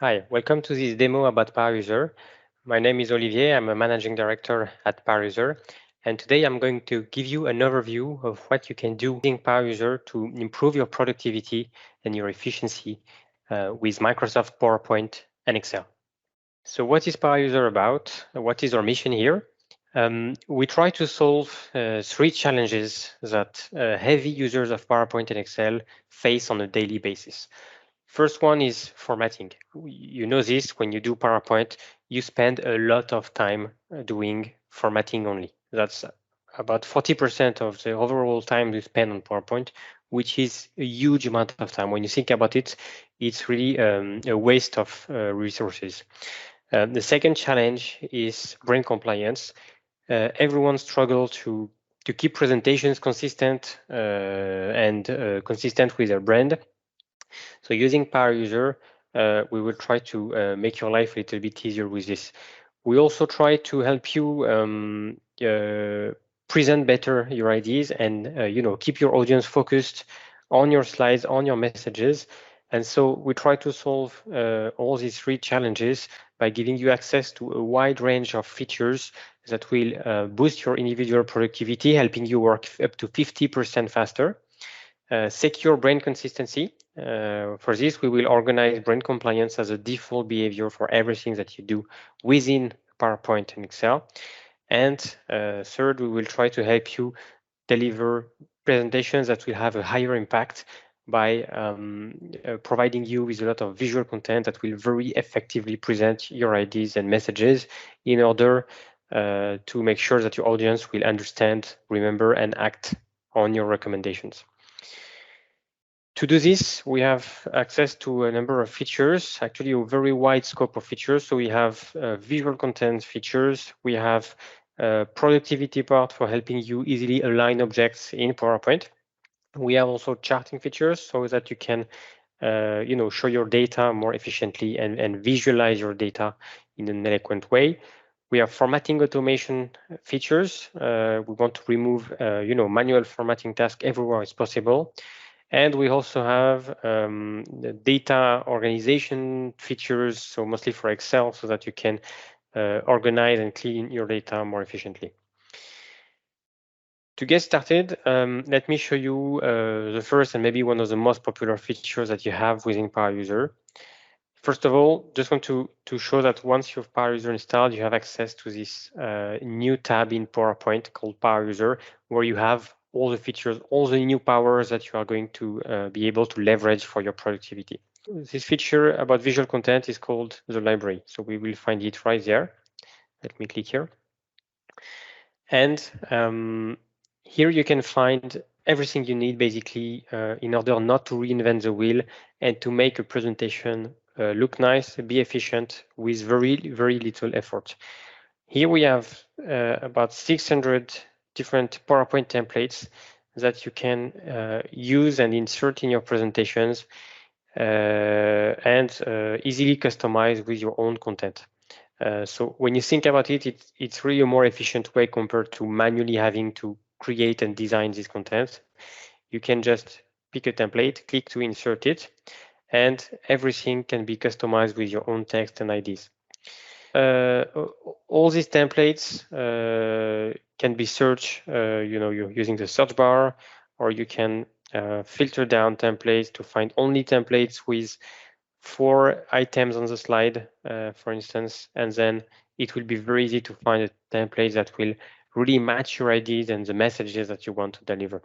Hi, welcome to this demo about PowerUser. My name is Olivier, I'm a managing director at PowerUser, and today I'm going to give you an overview of what you can do using PowerUser to improve your productivity and your efficiency with Microsoft PowerPoint and Excel. So what is PowerUser about? What is our mission here? We try to solve three challenges that heavy users of PowerPoint and Excel face on a daily basis. First one is formatting. You know this, when you do PowerPoint, you spend a lot of time doing formatting only. That's about 40% of the overall time you spend on PowerPoint, which is a huge amount of time. When you think about it, it's really a waste of resources. The second challenge is brand compliance. Everyone struggles to keep presentations consistent and consistent with their brand. So using PowerUser, we will try to make your life a little bit easier with this. We also try to help you present better your ideas and keep your audience focused on your slides, on your messages. And so we try to solve all these three challenges by giving you access to a wide range of features that will boost your individual productivity, helping you work up to 50% faster. Secure brand consistency. For this, we will organize brand compliance as a default behavior for everything that you do within PowerPoint and Excel. And third, we will try to help you deliver presentations that will have a higher impact by providing you with a lot of visual content that will very effectively present your ideas and messages in order to make sure that your audience will understand, remember, and act on your recommendations. To do this, we have access to a number of features, actually a very wide scope of features. So we have visual content features, we have a productivity part for helping you easily align objects in PowerPoint. We have also charting features so that you can show your data more efficiently and visualize your data in an eloquent way. We have formatting automation features. We want to remove manual formatting tasks everywhere it's possible. And we also have the data organization features, so mostly for Excel, so that you can organize and clean your data more efficiently. To get started, let me show you the first and maybe one of the most popular features that you have within PowerUser. First of all, just want to show that once you have PowerUser installed, you have access to this new tab in PowerPoint called PowerUser, where you have all the features, all the new powers that you are going to be able to leverage for your productivity. This feature about visual content is called the library. So we will find it right there. Let me click here. And here you can find everything you need basically in order not to reinvent the wheel and to make a presentation look nice, be efficient with very, very little effort. Here we have about 600 different PowerPoint templates that you can use and insert in your presentations and easily customize with your own content. So when you think about it, it's really a more efficient way compared to manually having to create and design this content. You can just pick a template, click to insert it, and everything can be customized with your own text and IDs. All these templates can be searched, you're using the search bar, or you can filter down templates to find only templates with 4 items on the slide, for instance, and then it will be very easy to find a template that will really match your ideas and the messages that you want to deliver.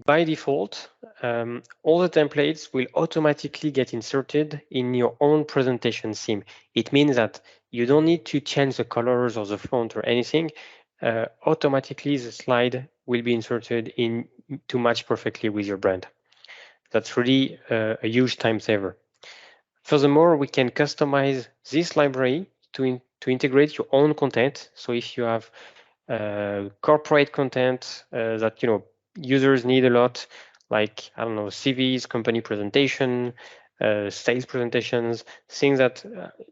By default, all the templates will automatically get inserted in your own presentation theme. It means that you don't need to change the colors or the font or anything. Automatically, the slide will be inserted in to match perfectly with your brand. That's really a huge time saver. Furthermore, we can customize this library to integrate your own content. So if you have corporate content that users need a lot, like I don't know, CVs, company presentation, sales presentations, things that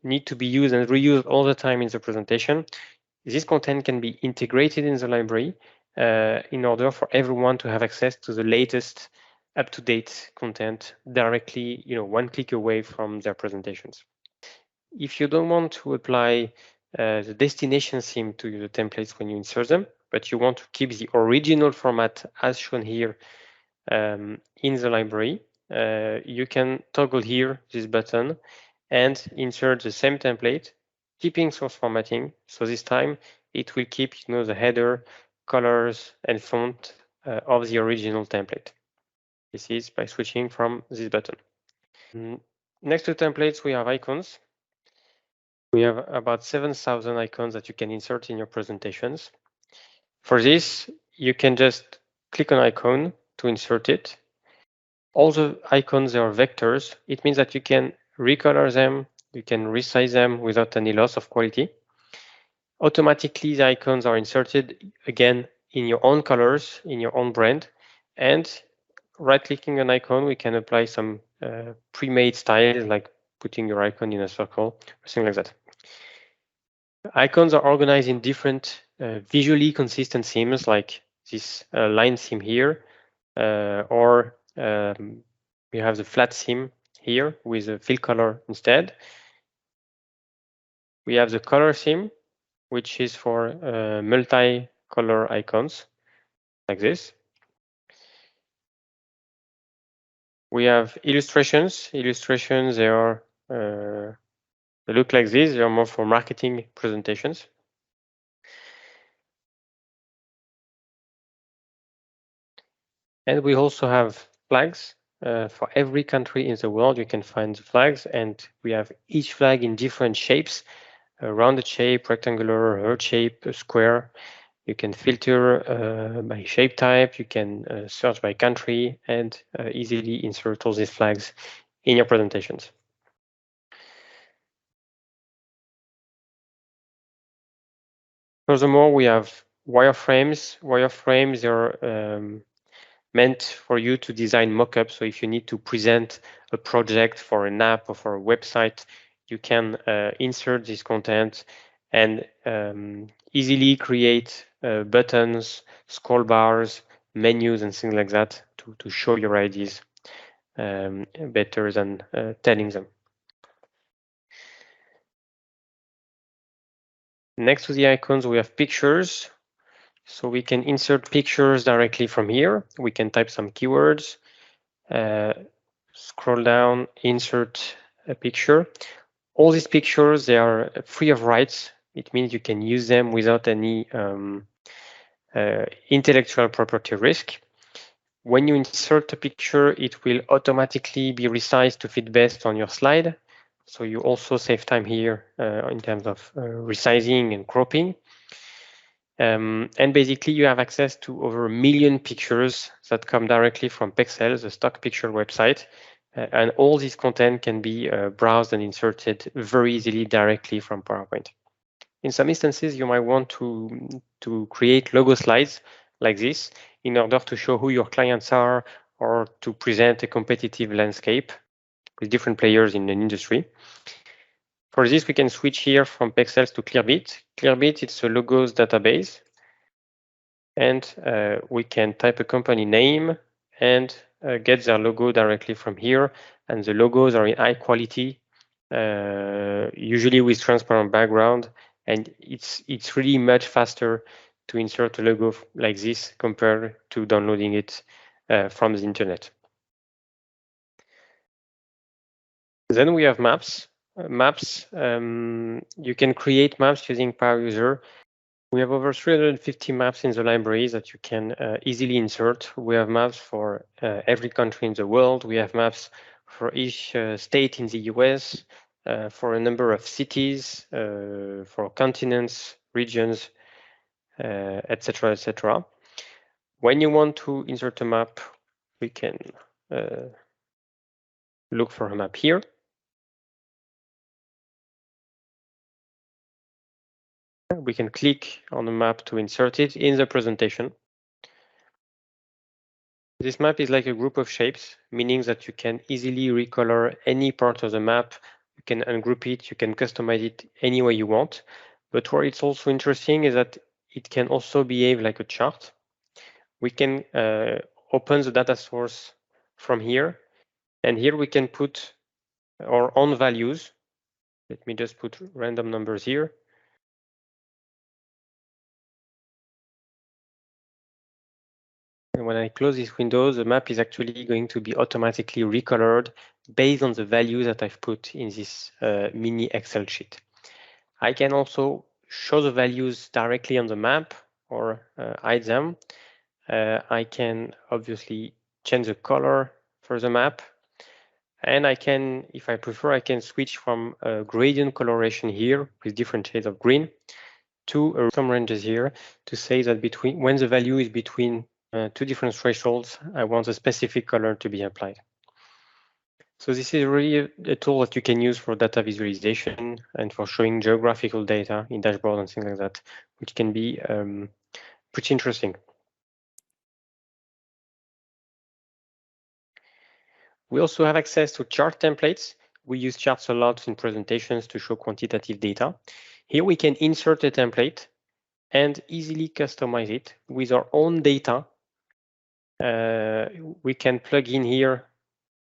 need to be used and reused all the time in the presentation. This content can be integrated in the library in order for everyone to have access to the latest up-to-date content directly, one click away from their presentations. If you don't want to apply the destination theme to the templates when you insert them, but you want to keep the original format as shown here in the library, you can toggle here this button and insert the same template, keeping source formatting. So this time it will keep the header, colors, and font of the original template. This is by switching from this button. Next to templates, we have icons. We have about 7,000 icons that you can insert in your presentations. For this, you can just click on icon to insert it. All the icons are vectors. It means that you can recolor them, you can resize them without any loss of quality. Automatically, the icons are inserted again in your own colors, in your own brand. And right-clicking an icon, we can apply some pre-made styles, like putting your icon in a circle, or something like that. Icons are organized in different visually consistent themes, like this line theme here, or we have the flat theme here with a fill color instead. We have the color theme, which is for multi-color icons, like this. We have illustrations. Illustrations, they look like this. They are more for marketing presentations. And we also have flags. For every country in the world, you can find the flags, and we have each flag in different shapes: a rounded shape, rectangular, heart shape, a square. You can filter by shape type, you can search by country, and easily insert all these flags in your presentations. Furthermore, we have wireframes. Wireframes are meant for you to design mockups. So if you need to present a project for an app or for a website, you can insert this content and easily create buttons, scroll bars, menus, and things like that to show your ideas better than telling them. Next to the icons, we have pictures. So we can insert pictures directly from here. We can type some keywords, scroll down, insert a picture. All these pictures, they are free of rights. It means you can use them without any intellectual property risk. When you insert a picture, it will automatically be resized to fit best on your slide. So you also save time here in terms of resizing and cropping. And basically, you have access to over 1 million pictures that come directly from Pexels, the stock picture website. And all this content can be browsed and inserted very easily directly from PowerPoint. In some instances, you might want to create logo slides like this in order to show who your clients are or to present a competitive landscape with different players in an industry. For this, we can switch here from Pexels to Clearbit. Clearbit, it's a logos database. And we can type a company name and get their logo directly from here. And the logos are in high quality, usually with transparent background. And it's really much faster to insert a logo like this compared to downloading it from the internet. Then we have maps. Maps, you can create maps using Power User. We have over 350 maps in the library that you can easily insert. We have maps for every country in the world. We have maps for each state in the US, for a number of cities, for continents, regions, etc., etc. When you want to insert a map, we can look for a map here. We can click on the map to insert it in the presentation. This map is like a group of shapes, meaning that you can easily recolor any part of the map. You can ungroup it, you can customize it any way you want. But where it's also interesting is that it can also behave like a chart. We can open the data source from here. And here we can put our own values. Let me just put random numbers here. And when I close this window, the map is actually going to be automatically recolored based on the values that I've put in this mini Excel sheet. I can also show the values directly on the map or hide them. I can obviously change the color for the map. And I can, if I prefer, I can switch from a gradient coloration here with different shades of green to some ranges here to say that between when the value is between two different thresholds, I want a specific color to be applied. So this is really a tool that you can use for data visualization and for showing geographical data in dashboard and things like that, which can be pretty interesting. We also have access to chart templates. We use charts a lot in presentations to show quantitative data. Here we can insert a template and easily customize it with our own data. We can plug in here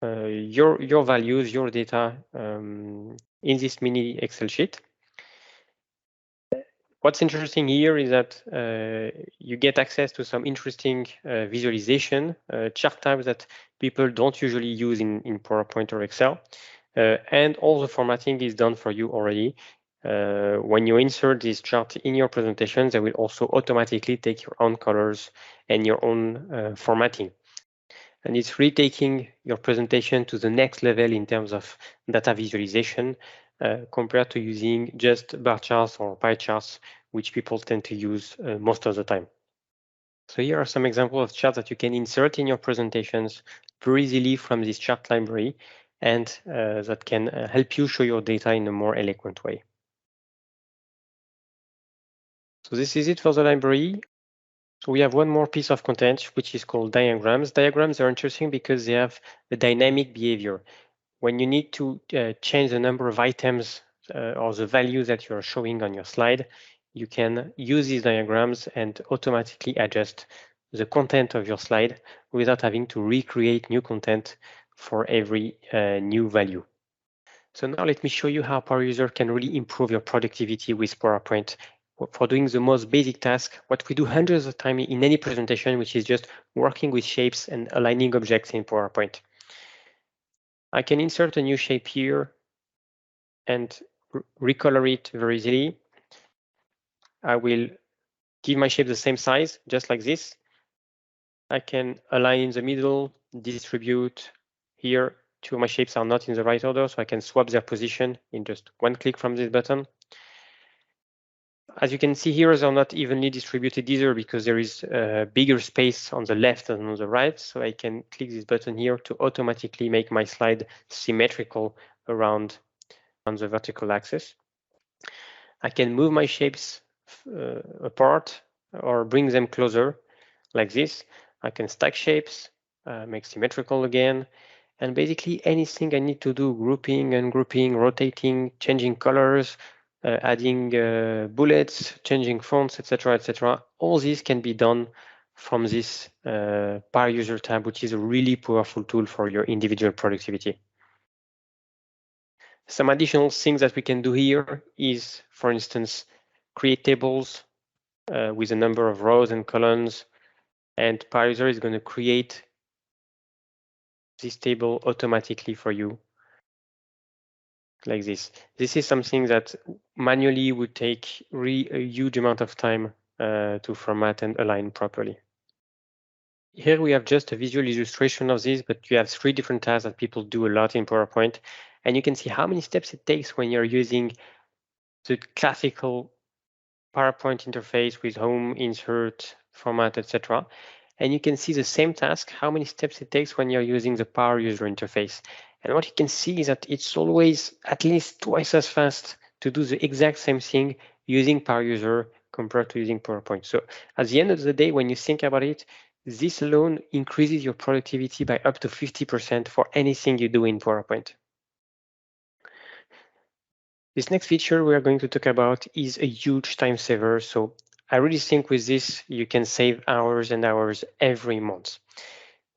your values, your data in this mini Excel sheet. What's interesting here is that you get access to some interesting visualization chart types that people don't usually use in PowerPoint or Excel. And all the formatting is done for you already. When you insert this chart in your presentation, they will also automatically take your own colors and your own formatting. And it's really taking your presentation to the next level in terms of data visualization compared to using just bar charts or pie charts, which people tend to use most of the time. So here are some examples of charts that you can insert in your presentations very easily from this chart library, and that can help you show your data in a more eloquent way. So this is it for the library. So we have one more piece of content, which is called diagrams. Diagrams are interesting because they have a dynamic behavior. When you need to change the number of items or the value that you're showing on your slide, you can use these diagrams and automatically adjust the content of your slide without having to recreate new content for every new value. So now let me show you how Power User can really improve your productivity with PowerPoint for doing the most basic task, what we do hundreds of times in any presentation, which is just working with shapes and aligning objects in PowerPoint. I can insert a new shape here and recolor it very easily. I will give my shape the same size, just like this. I can align in the middle, distribute here. Two of my shapes are not in the right order, so I can swap their position in just one click from this button. As you can see here, they're not evenly distributed either because there is a bigger space on the left than on the right. So I can click this button here to automatically make my slide symmetrical around on the vertical axis. I can move my shapes apart or bring them closer like this. I can stack shapes, make symmetrical again. And basically anything I need to do, grouping, ungrouping, rotating, changing colors, adding bullets, changing fonts, etc., all this can be done from this Power User tab, which is a really powerful tool for your individual productivity. Some additional things that we can do here is, for instance, create tables with a number of rows and columns, and Power User is going to create this table automatically for you like this. This is something that manually would take really a huge amount of time to format and align properly. Here we have just a visual illustration of this, but you have 3 different tasks that people do a lot in PowerPoint. And you can see how many steps it takes when you're using the classical PowerPoint interface with home, insert, format, etc. And you can see the same task, how many steps it takes when you're using the Power User interface. And what you can see is that it's always at least twice as fast to do the exact same thing using Power User compared to using PowerPoint. So at the end of the day, when you think about it, this alone increases your productivity by up to 50% for anything you do in PowerPoint. This next feature we are going to talk about is a huge time saver. So I really think with this, you can save hours and hours every month.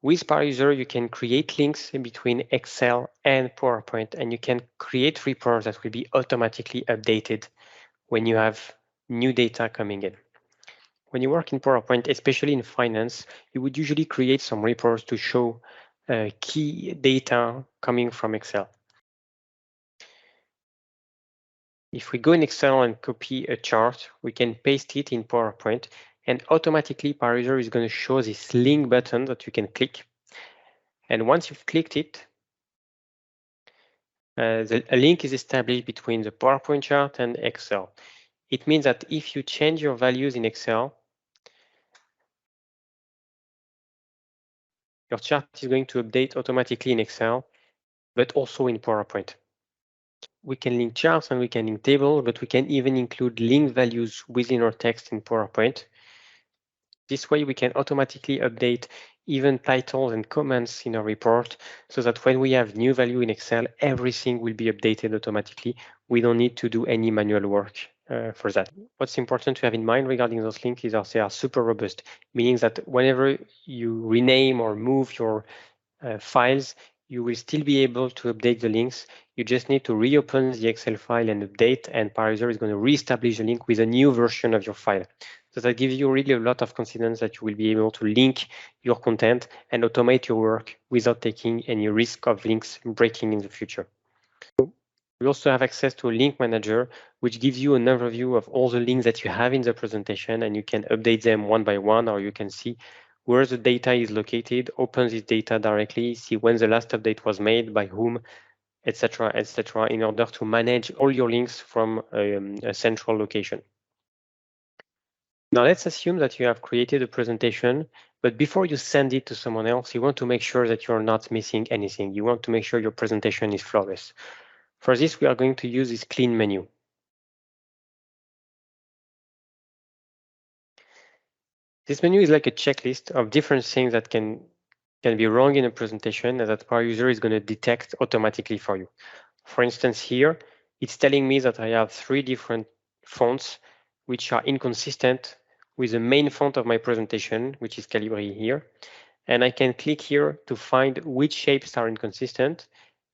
With PowerUser, you can create links in between Excel and PowerPoint, and you can create reports that will be automatically updated when you have new data coming in. When you work in PowerPoint, especially in finance, you would usually create some reports to show key data coming from Excel. If we go in Excel and copy a chart, we can paste it in PowerPoint, and automatically PowerUser is going to show this link button that you can click. And once you've clicked it, a link is established between the PowerPoint chart and Excel. It means that if you change your values in Excel, your chart is going to update automatically in Excel, but also in PowerPoint. We can link charts and we can link tables, but we can even include link values within our text in PowerPoint. This way, we can automatically update even titles and comments in our report so that when we have new value in Excel, everything will be updated automatically. We don't need to do any manual work for that. What's important to have in mind regarding those links is that they are super robust, meaning that whenever you rename or move your files, you will still be able to update the links. You just need to reopen the Excel file and update, and PowerUser is going to reestablish the link with a new version of your file. So that gives you really a lot of confidence that you will be able to link your content and automate your work without taking any risk of links breaking in the future. We also have access to a link manager, which gives you an overview of all the links that you have in the presentation, and you can update them one by one, or you can see where the data is located, open this data directly, see when the last update was made, by whom, etc., in order to manage all your links from a central location. Now let's assume that you have created a presentation, but before you send it to someone else, you want to make sure that you're not missing anything. You want to make sure your presentation is flawless. For this, we are going to use this clean menu. This menu is like a checklist of different things that can be wrong in a presentation and that PowerUser is going to detect automatically for you. For instance, here, it's telling me that I have 3 different fonts which are inconsistent with the main font of my presentation, which is Calibri here. And I can click here to find which shapes are inconsistent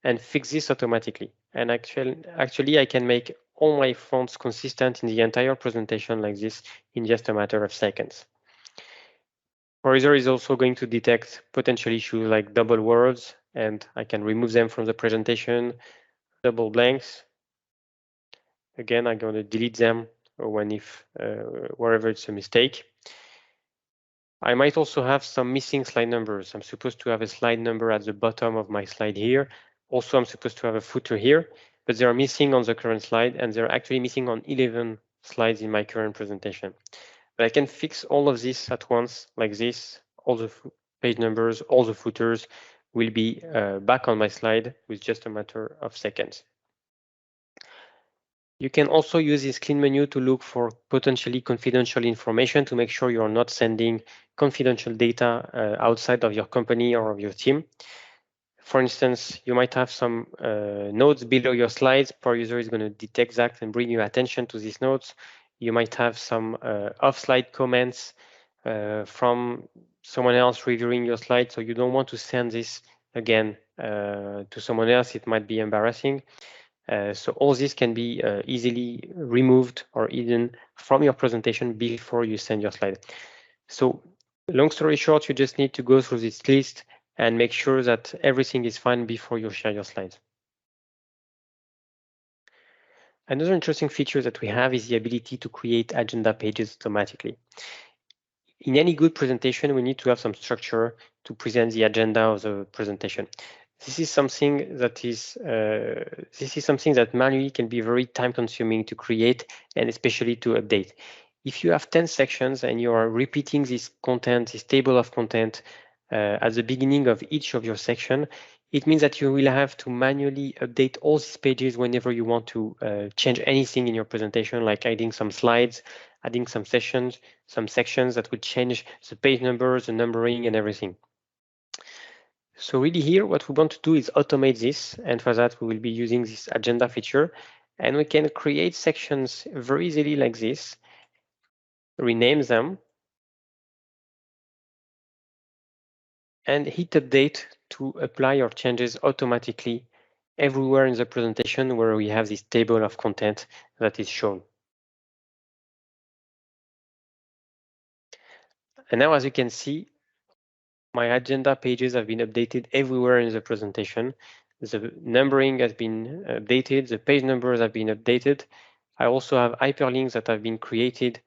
and fix this automatically. And actually, I can make all my fonts consistent in the entire presentation like this in just a matter of seconds. PowerUser is also going to detect potential issues like double words, and I can remove them from the presentation, double blanks. Again, I'm going to delete them wherever it's a mistake. I might also have some missing slide numbers. I'm supposed to have a slide number at the bottom of my slide here. Also, I'm supposed to have a footer here, but they are missing on the current slide, and they're actually missing on 11 slides in my current presentation. But I can fix all of this at once like this. All the page numbers, all the footers will be back on my slide with just a matter of seconds. You can also use this clean menu to look for potentially confidential information to make sure you're not sending confidential data outside of your company or of your team. For instance, you might have some notes below your slides. PowerUser is going to detect that and bring your attention to these notes. You might have some off-slide comments from someone else reviewing your slide, so you don't want to send this again to someone else. It might be embarrassing. So all this can be easily removed or hidden from your presentation before you send your slide. So long story short, you just need to go through this list and make sure that everything is fine before you share your slides. Another interesting feature that we have is the ability to create agenda pages automatically. In any good presentation, we need to have some structure to present the agenda of the presentation. This is something that manually can be very time-consuming to create and especially to update. If you have 10 sections and you are repeating this content, this table of content at the beginning of each of your section, it means that you will have to manually update all these pages whenever you want to change anything in your presentation, like adding some slides, adding some sections that will change the page numbers, the numbering, and everything. So really here, what we want to do is automate this. And for that, we will be using this agenda feature. And we can create sections very easily like this, rename them, and hit update to apply your changes automatically everywhere in the presentation where we have this table of content that is shown. And now, as you can see, my agenda pages have been updated everywhere in the presentation. The numbering has been updated, the page numbers have been updated. I also have hyperlinks that have been created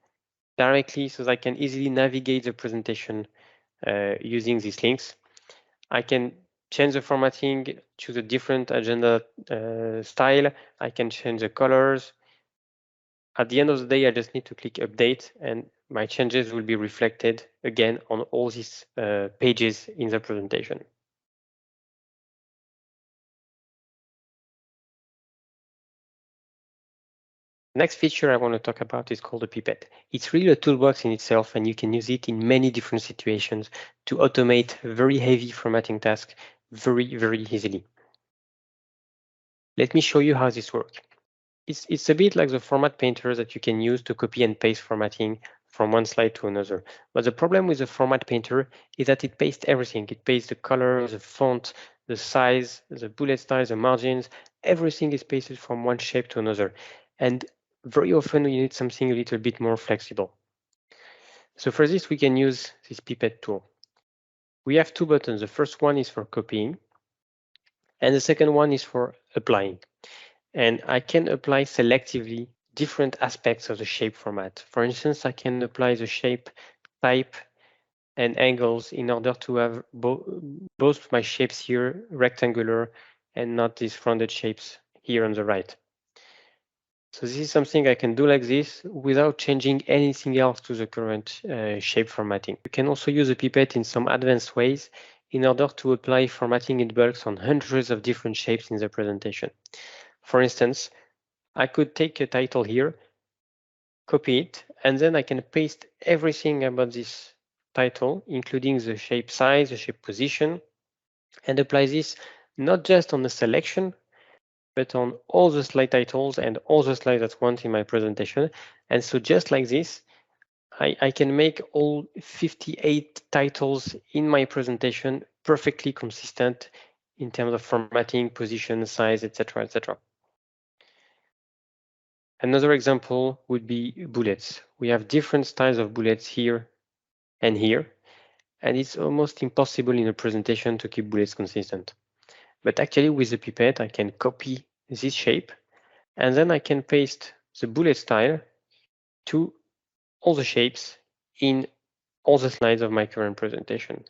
directly so that I can easily navigate the presentation using these links. I can change the formatting, choose a different agenda style. I can change the colors. At the end of the day, I just need to click update and my changes will be reflected again on all these pages in the presentation. Next feature I want to talk about is called the Pipette. It's really a toolbox in itself, and you can use it in many different situations to automate very heavy formatting tasks very, very easily. Let me show you how this works. It's a bit like the format painter that you can use to copy and paste formatting from one slide to another. But the problem with the format painter is that it pastes everything. It pastes the color, the font, the size, the bullet styles, the margins. Everything is pasted from one shape to another. And very often you need something a little bit more flexible. So for this, we can use this Pipette tool. We have two buttons. The first one is for copying, and the second one is for applying. And I can apply selectively different aspects of the shape format. For instance, I can apply the shape type and angles in order to have both my shapes here rectangular and not these rounded shapes here on the right. So this is something I can do like this without changing anything else to the current shape formatting. You can also use a Pipette in some advanced ways in order to apply formatting in bulks on hundreds of different shapes in the presentation. For instance, I could take a title here, copy it, and then I can paste everything about this title, including the shape size, the shape position, and apply this not just on the selection, but on all the slide titles and all the slides at once in my presentation. And so just like this, I can make all 58 titles in my presentation perfectly consistent in terms of formatting, position, size, etc., etc. Another example would be bullets. We have different styles of bullets here and here, and it's almost impossible in a presentation to keep bullets consistent. But actually with the Pipette, I can copy this shape, and then I can paste the bullet style to all the shapes in all the slides of my current presentation.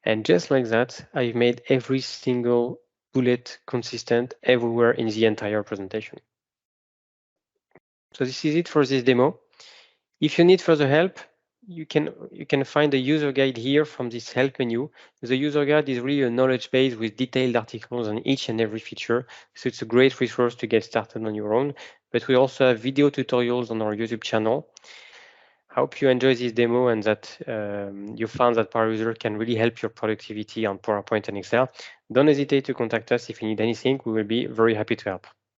And just like that, I've made every single bullet consistent everywhere in the entire presentation. So this is it for this demo. If you need further help, you can find a user guide here from this help menu. The user guide is really a knowledge base with detailed articles on each and every feature. So it's a great resource to get started on your own. But we also have video tutorials on our YouTube channel. I hope you enjoy this demo and that you found that Power User can really help your productivity on PowerPoint and Excel. Don't hesitate to contact us if you need anything. We will be very happy to help.